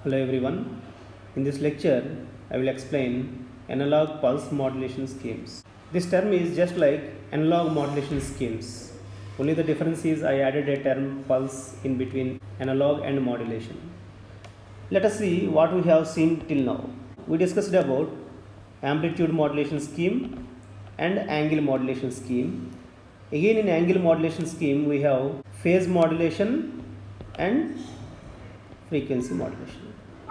Hello everyone. In this lecture, I will explain analog pulse modulation schemes. This term is just like analog modulation schemes. Only the difference is I added a term pulse in between analog and modulation. Let us see what we have seen till now. We discussed about amplitude modulation scheme and angle modulation scheme. Again, in angle modulation scheme, we have phase modulation and frequency modulation.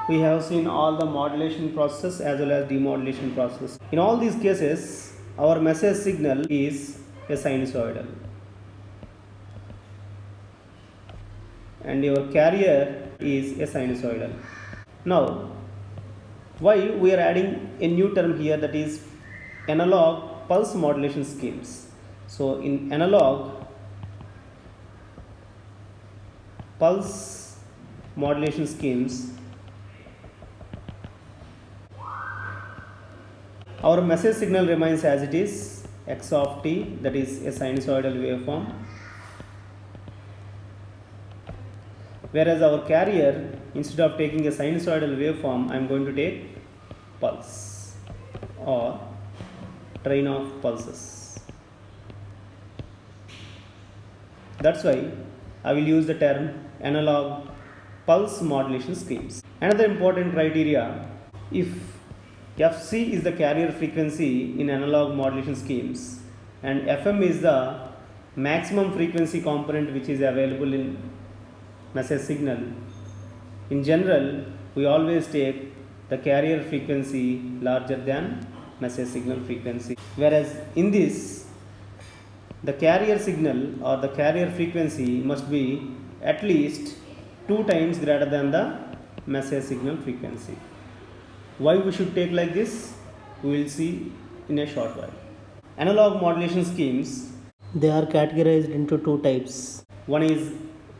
We have seen all the modulation process as well as demodulation process. In all these cases, our message signal is a sinusoidal and your carrier is a sinusoidal. Now, why we are adding a new term here, that is analog pulse modulation schemes. So in analog pulse modulation schemes, our message signal remains as it is, x of t, that is a sinusoidal waveform, whereas our carrier, instead of taking a sinusoidal waveform, I am going to take pulse or train of pulses. That's why I will use the term analog pulse modulation schemes. Another important criteria, if Fc is the carrier frequency in analog modulation schemes and Fm is the maximum frequency component which is available in message signal, in general we always take the carrier frequency larger than message signal frequency, whereas in this the carrier signal or the carrier frequency must be at least 2 times greater than the message signal frequency. Why we should take like this, we will see in a short while. Analog modulation schemes, they are categorized into 2 types. One is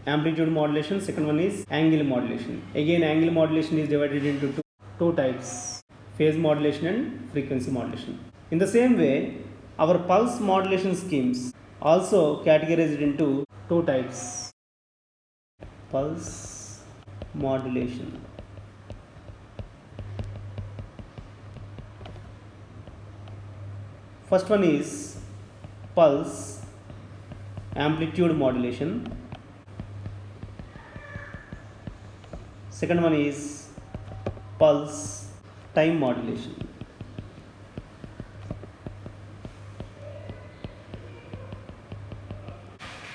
amplitude modulation, second one is angle modulation. Again, angle modulation is divided into two types, phase modulation and frequency modulation. In the same way, our pulse modulation schemes also categorized into 2 types, pulse modulation. First one is pulse amplitude modulation. Second one is pulse time modulation.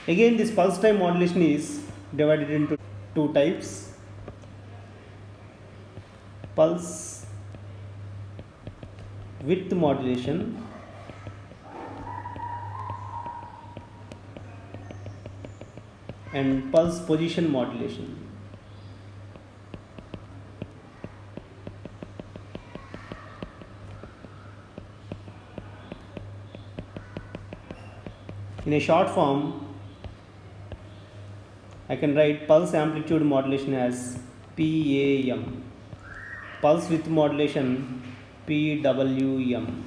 Again, this pulse time modulation is divided into 2 types, pulse width modulation and pulse position modulation. In a short form, I can write pulse amplitude modulation as PAM, pulse width modulation PWM,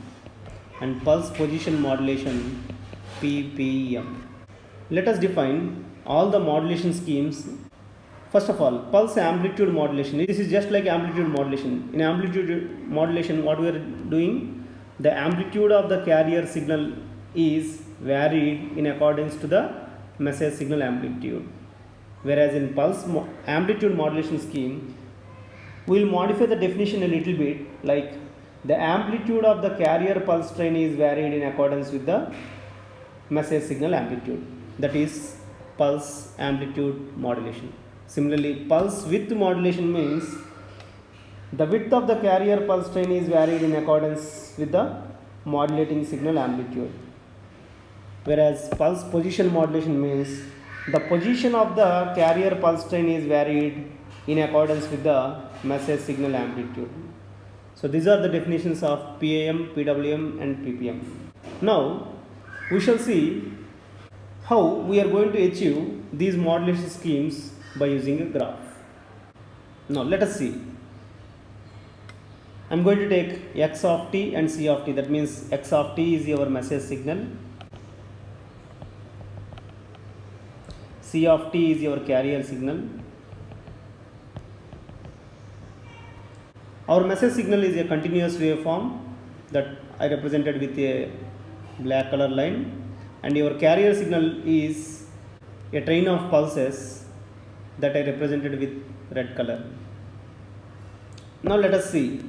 and pulse position modulation PPM. Let us define all the modulation schemes. First of all, pulse amplitude modulation. This is just like amplitude modulation. In amplitude modulation, what we are doing, the amplitude of the carrier signal is varied in accordance to the message signal amplitude. Whereas in pulse amplitude modulation scheme, we will modify the definition a little bit, like the amplitude of the carrier pulse train is varied in accordance with the message signal amplitude. That is pulse amplitude modulation. Similarly, pulse width modulation means the width of the carrier pulse train is varied in accordance with the modulating signal amplitude. Whereas pulse position modulation means the position of the carrier pulse train is varied in accordance with the message signal amplitude. So these are the definitions of PAM, PWM and PPM. Now we shall see how we are going to achieve these modulation schemes by using a graph. Now let us see. I am going to take x of t and c of t. That means x of t is your message signal, C of t is your carrier signal, Our message signal is a continuous waveform that I represented with a black color line, and your carrier signal is a train of pulses that I represented with red color. Now let us see.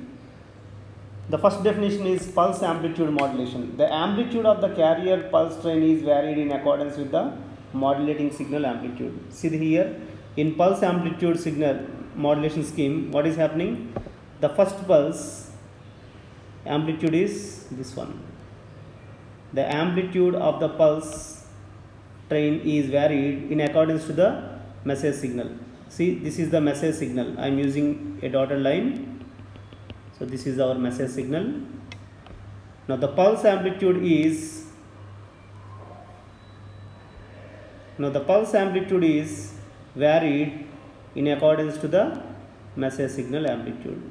The first definition is pulse amplitude modulation. The amplitude of the carrier pulse train is varied in accordance with the modulating signal amplitude. See here, in pulse amplitude signal modulation scheme, what is happening? The first pulse amplitude is this one. The amplitude of the pulse train is varied in accordance to the message signal. See, this is the message signal. I am using a dotted line. So this is our message signal. Now the pulse amplitude is varied in accordance to the message signal amplitude.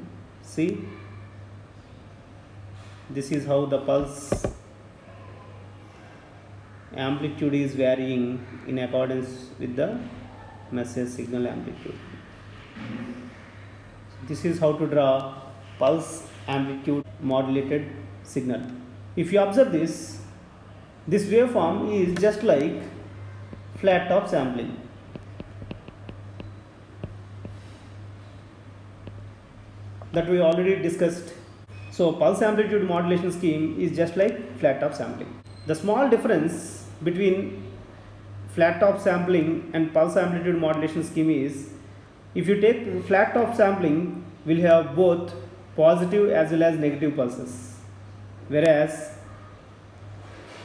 See, this is how the pulse amplitude is varying in accordance with the message signal amplitude. This is how to draw pulse amplitude modulated signal. If you observe this waveform is just like flat top sampling. That we already discussed. So pulse amplitude modulation scheme is just like flat top sampling. The small difference between flat top sampling and pulse amplitude modulation scheme is, if you take flat top sampling, will have both positive as well as negative pulses, whereas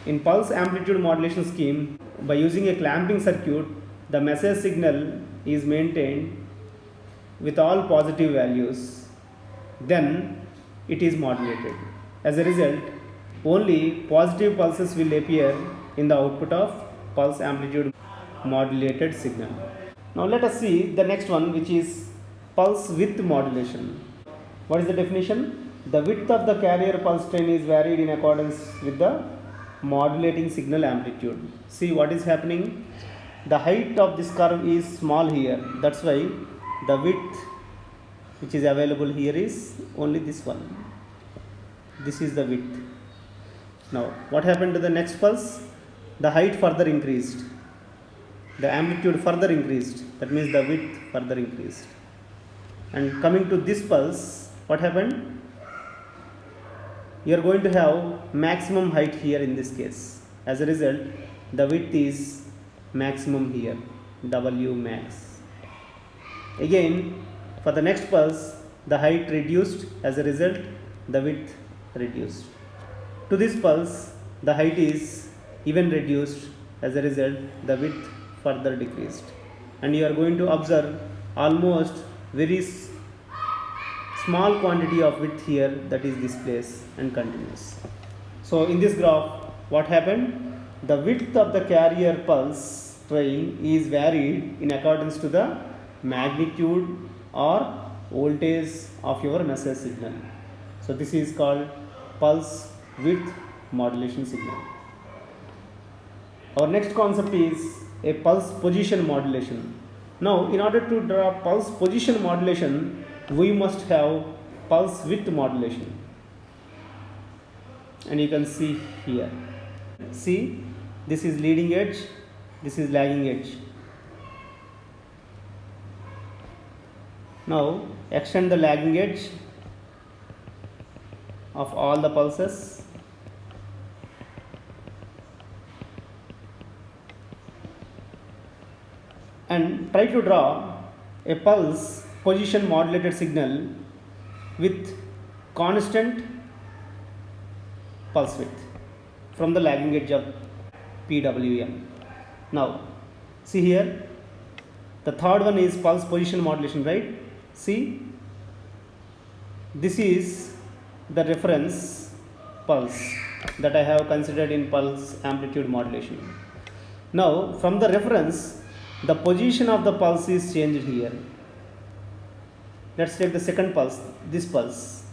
in pulse amplitude modulation scheme, by using a clamping circuit, the message signal is maintained with all positive values, then it is modulated. As a result, only positive pulses will appear in the output of pulse amplitude modulated signal. Now let us see the next one, which is pulse width modulation. What is the definition? The width of the carrier pulse train is varied in accordance with the modulating signal amplitude. See what is happening? The height of this curve is small here. That's why the width which is available here is only this one. This is the width. Now what happened to the next pulse? The height further increased. The amplitude further increased. That means the width further increased. And coming to this pulse, what happened? You are going to have maximum height here in this case. As a result, the width is maximum here, W max. Again, for the next pulse, the height reduced. As a result, the width reduced. To this pulse, the height is even reduced. As a result, the width further decreased. And you are going to observe almost very small quantity of width here, that is this place, and continues. So in this graph, what happened? The width of the carrier pulse train is varied in accordance to the magnitude or voltage of your message signal. So this is called pulse width modulation signal. Our next concept is a pulse position modulation. Now in order to draw pulse position modulation, we must have pulse width modulation, and you can see here. See, this is leading edge, this is lagging edge. Now extend the lagging edge of all the pulses. And try to draw a pulse position modulated signal with constant pulse width from the lagging edge of PWM. Now see here, the third one is pulse position modulation, right? See, this is the reference pulse that I have considered in pulse amplitude modulation. Now from the reference, the position of the pulse is changed here. Let's take the second pulse, this pulse.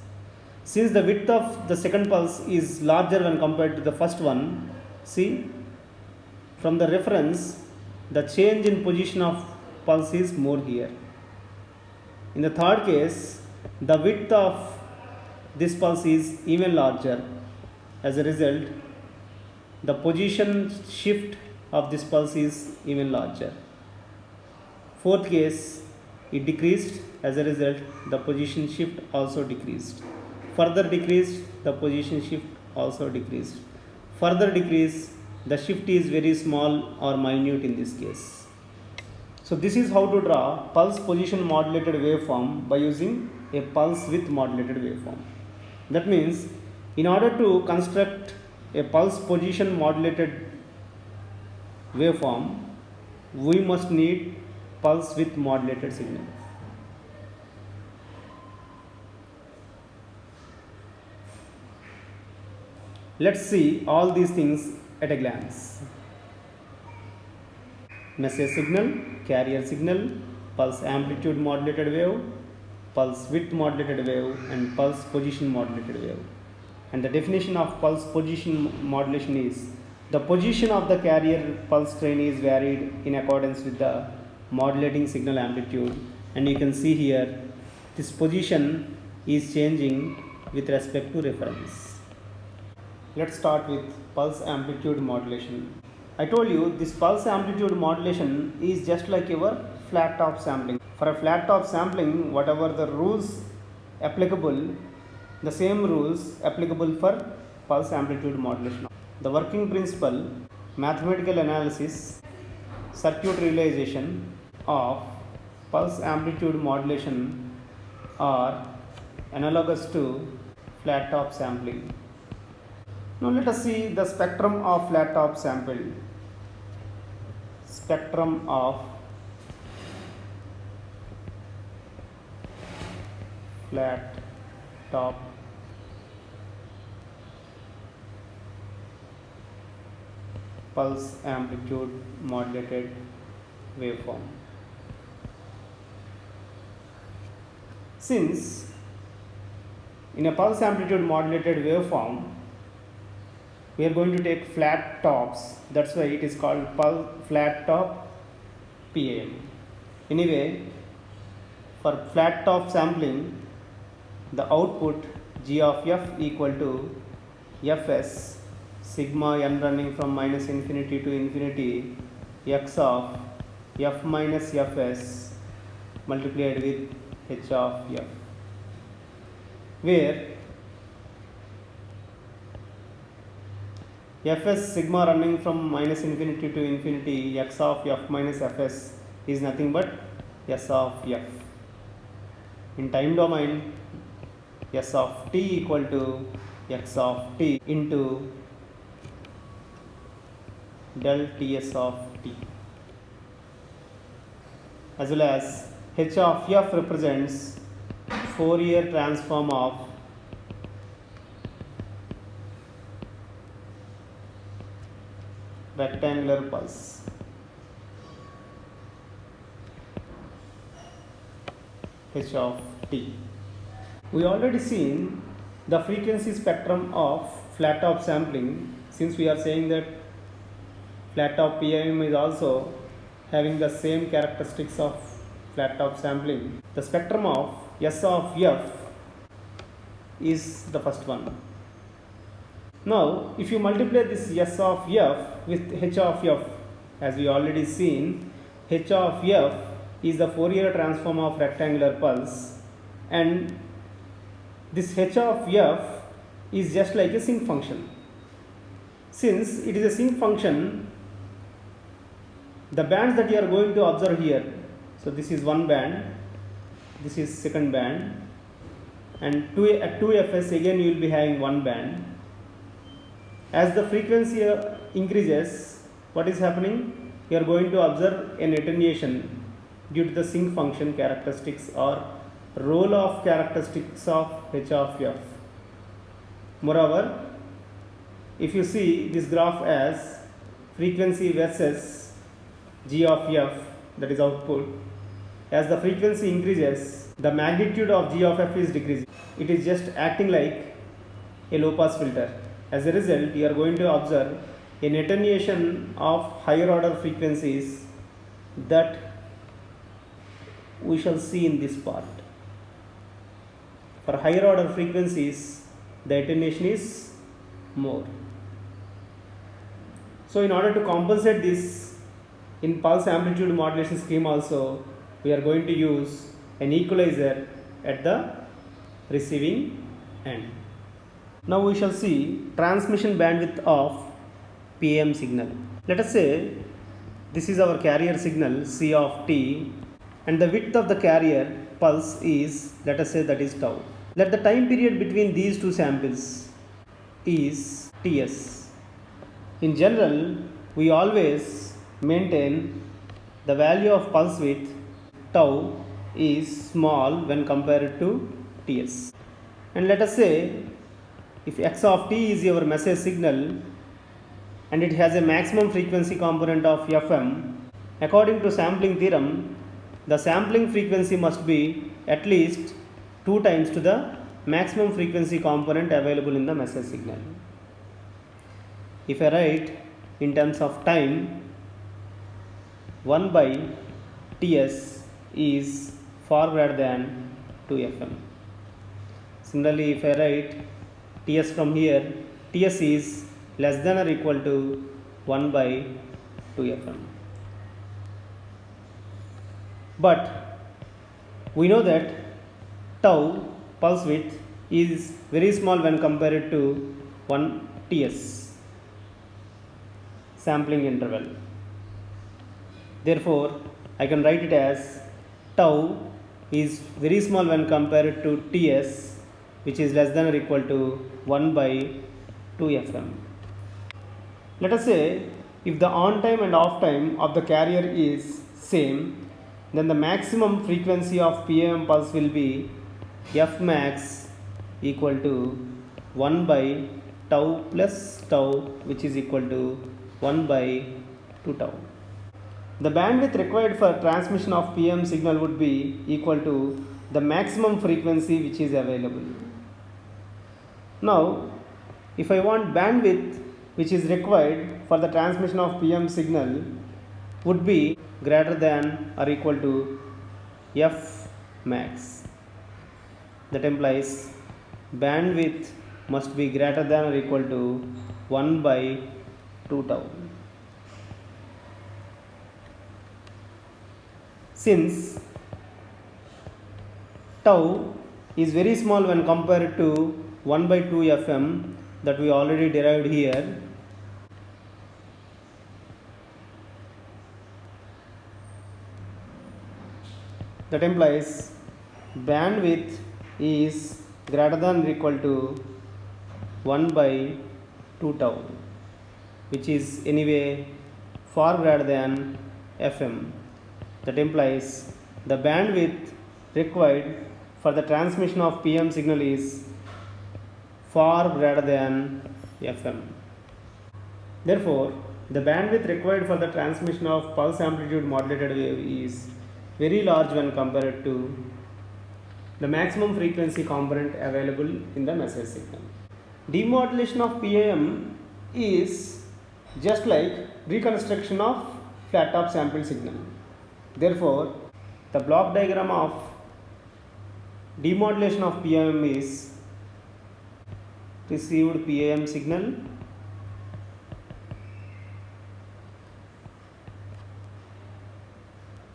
Since the width of the second pulse is larger when compared to the first one, see, from the reference, the change in position of pulse is more here. In the third case, the width of this pulse is even larger. As a result, the position shift of this pulse is even larger. Fourth case, it decreased. As a result, the position shift also decreased. Further decreased, the position shift also decreased. Further decrease, the shift is very small or minute in this case. So this is how to draw pulse position modulated waveform by using a pulse width modulated waveform. That means in order to construct a pulse position modulated waveform, we must need pulse width modulated signal. Let's see all these things at a glance. Message signal, carrier signal, pulse amplitude modulated wave, pulse width modulated wave, and pulse position modulated wave. And the definition of pulse position modulation is the position of the carrier pulse train is varied in accordance with the modulating signal amplitude, and you can see here this position is changing with respect to reference. Let's start with pulse amplitude modulation. I told you this pulse amplitude modulation is just like your flat top sampling. For a flat top sampling, whatever the rules applicable, the same rules applicable for pulse amplitude modulation. The working principle, mathematical analysis, circuit realization of pulse amplitude modulation are analogous to flat top sampling. Now let us see the spectrum of flat top sample. Spectrum of flat top pulse amplitude modulated waveform. Since in a pulse amplitude modulated waveform, we are going to take flat tops, that's why it is called flat top PAM. Anyway, for flat top sampling, the output G of F equal to Fs sigma n running from minus infinity to infinity x of F minus Fs multiplied with H of F, where Fs sigma running from minus infinity to infinity x of F minus Fs is nothing but S of F. In time domain, S of t equal to x of t into del Ts of t, as well as H of F represents Fourier transform of rectangular pulse. H of t. We already seen the frequency spectrum of flat top sampling, since we are saying that flat top PAM is also having the same characteristics of flat top sampling. The spectrum of S of F is the first one. Now, if you multiply this S of F with H of F, as we already seen, H of F is the Fourier transform of rectangular pulse, and this H of F is just like a sinc function. Since it is a sinc function, the bands that you are going to observe here, so this is one band, this is second band, and at 2Fs again you will be having one band. As the frequency increases, what is happening? You are going to observe an attenuation due to the sinc function characteristics or roll off characteristics of H of F. Moreover, if you see this graph as frequency versus G of F, that is output, as the frequency increases, the magnitude of G of F is decreasing. It is just acting like a low pass filter. As a result, you are going to observe an attenuation of higher order frequencies that we shall see in this part. For higher order frequencies, the attenuation is more. So in order to compensate this, in pulse amplitude modulation scheme also, we are going to use an equalizer at the receiving end. Now we shall see transmission bandwidth of PAM signal. Let us say this is our carrier signal C of t, and the width of the carrier pulse is, let us say, that is tau. Let the time period between these two samples is Ts. In general, we always maintain the value of pulse width tau is small when compared to Ts. And let us say if x of t is your message signal and it has a maximum frequency component of Fm, according to sampling theorem, the sampling frequency must be at least 2 times to the maximum frequency component available in the message signal. If I write in terms of time, 1 by Ts is far greater than 2 Fm. Similarly, if I write Ts from here, Ts is less than or equal to 1 by 2 Fm. But we know that tau pulse width is very small when compared to 1 Ts sampling interval. Therefore, I can write it as tau is very small when compared to Ts, which is less than or equal to 1 by 2 Fm. Let us say if the on time and off time of the carrier is same, then the maximum frequency of PAM pulse will be F max equal to 1 by tau plus tau, which is equal to 1 by 2 tau. The bandwidth required for transmission of PAM signal would be equal to the maximum frequency which is available. Now, if I want bandwidth which is required for the transmission of PAM signal would be greater than or equal to F max. That implies bandwidth must be greater than or equal to 1 by 2 tau. Since tau is very small when compared to 1 by 2 Fm that we already derived here, that implies bandwidth is greater than or equal to 1 by 2 tau, which is anyway far greater than Fm. That implies the bandwidth required for the transmission of PAM signal is far greater than Fm. Therefore, the bandwidth required for the transmission of pulse amplitude modulated wave is very large when compared to the maximum frequency component available in the message signal. Demodulation of PAM is just like reconstruction of flat top sample signal. Therefore, the block diagram of demodulation of PAM is received PAM signal,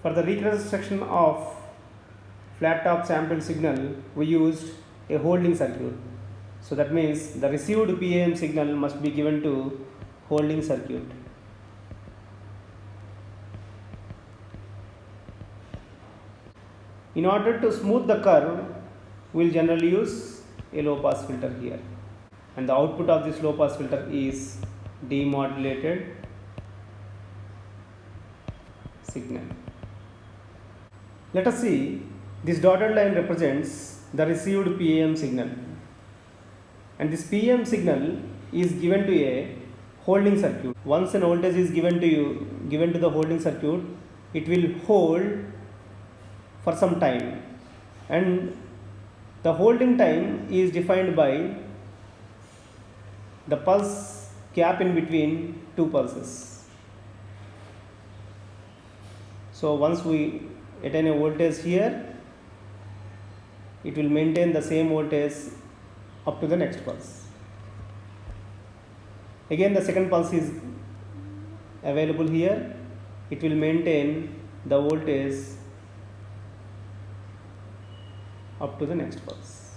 for the reconstruction of flat top sample signal we used a holding circuit. So that means the received PAM signal must be given to holding circuit. In order to smooth the curve, we will generally use a low pass filter here, and the output of this low pass filter is demodulated signal. Let us see, this dotted line represents the received PAM signal, and this PAM signal is given to a holding circuit. Once an voltage is given to the holding circuit, it will hold for some time, and the holding time is defined by the pulse gap in between two pulses. So once we attain a voltage here, it will maintain the same voltage up to the next pulse. Again the second pulse is available here, it will maintain the voltage up to the next pulse.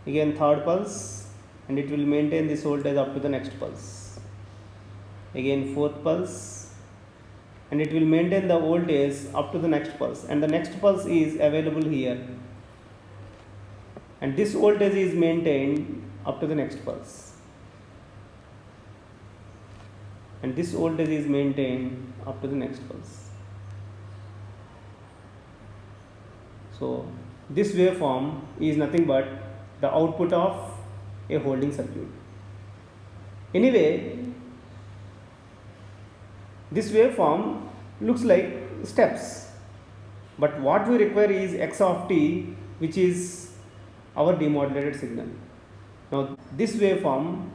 Again third pulse, and it will maintain this voltage up to the next pulse. Again fourth pulse, and it will maintain the voltage up to the next pulse, and the next pulse is available here, and this voltage is maintained up to the next pulse, and this voltage is maintained up to the next pulse. So this waveform is nothing but the output of a holding circuit. Anyway, this waveform looks like steps, but what we require is x of t, which is our demodulated signal. Now this waveform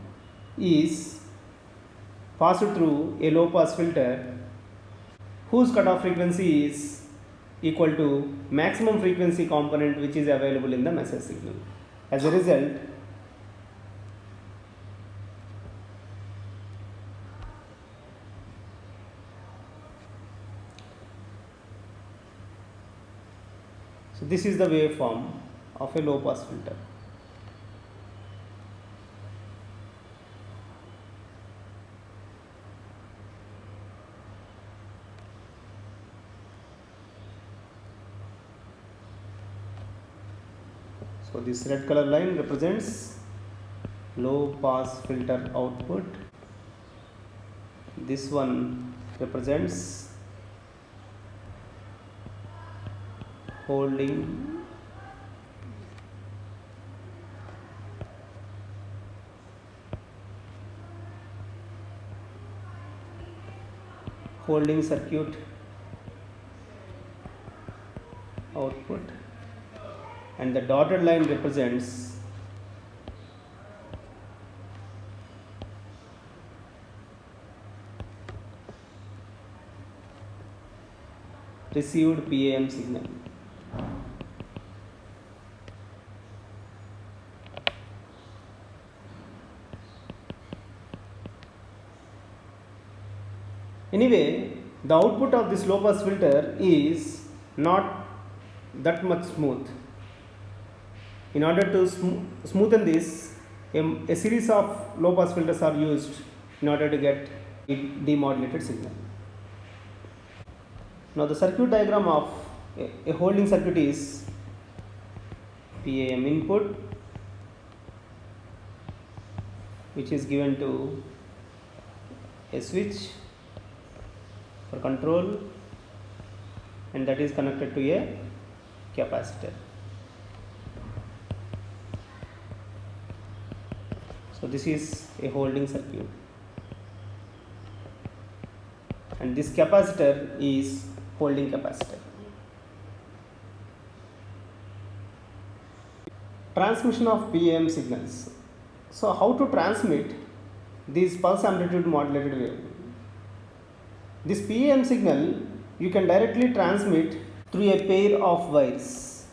is passed through a low pass filter whose cutoff frequency is equal to maximum frequency component which is available in the message signal. As a result, so this is the waveform of a low pass filter. So this red color line represents low pass filter output. This one represents holding circuit output, and the dotted line represents received PAM signal. Anyway, the output of this low pass filter is not that much smooth. In order to smoothen this, a series of low pass filters are used in order to get a demodulated signal. Now the circuit diagram of a holding circuit is PAM input, which is given to a switch for control, and that is connected to a capacitor. So this is a holding circuit, and this capacitor is holding capacitor. Transmission of PAM signals. So how to transmit this pulse amplitude modulated wave? This PAM signal you can directly transmit through a pair of wires.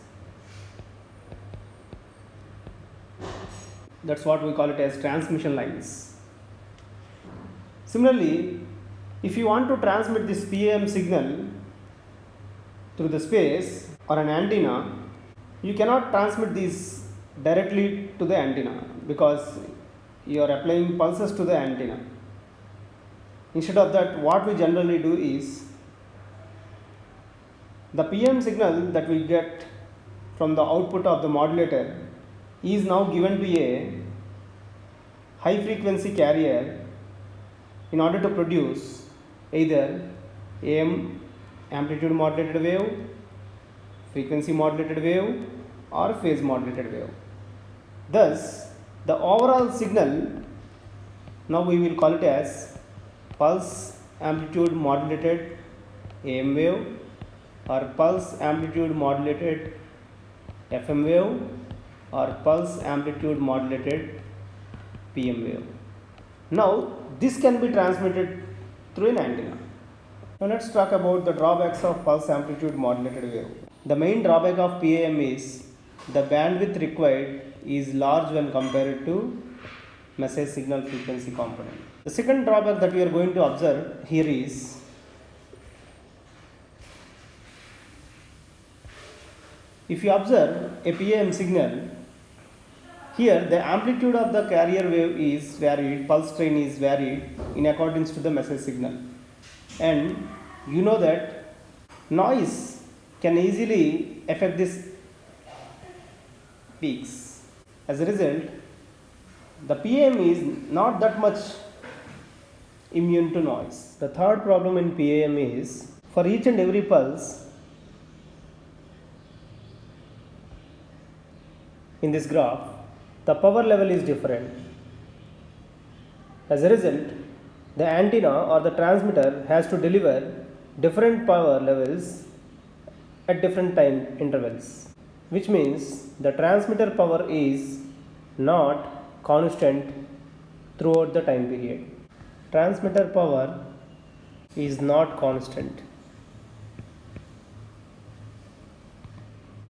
That's what we call it as transmission lines. Similarly, if you want to transmit this PAM signal through the space or an antenna, you cannot transmit this directly to the antenna because you are applying pulses to the antenna. Instead of that, what we generally do is the PAM signal that we get from the output of the modulator is now given to a high frequency carrier in order to produce either AM amplitude modulated wave, frequency modulated wave, or phase modulated wave. Thus, the overall signal, now we will call it as pulse amplitude modulated AM wave or pulse amplitude modulated FM wave or pulse amplitude modulated PM wave. Now this can be transmitted through an antenna. Now let's talk about the drawbacks of pulse amplitude modulated wave. The main drawback of PAM is the bandwidth required is large when compared to message signal frequency component. The second drawback that we are going to observe here is if you observe a PAM signal, here the amplitude of the carrier wave is varied, pulse train is varied in accordance to the message signal. And you know that noise can easily affect these peaks. As a result, the PAM is not that much immune to noise. The third problem in PAM is for each and every pulse in this graph, the power level is different. As a result, the antenna or the transmitter has to deliver different power levels at different time intervals, which means the transmitter power is not constant throughout the time period. Transmitter power is not constant.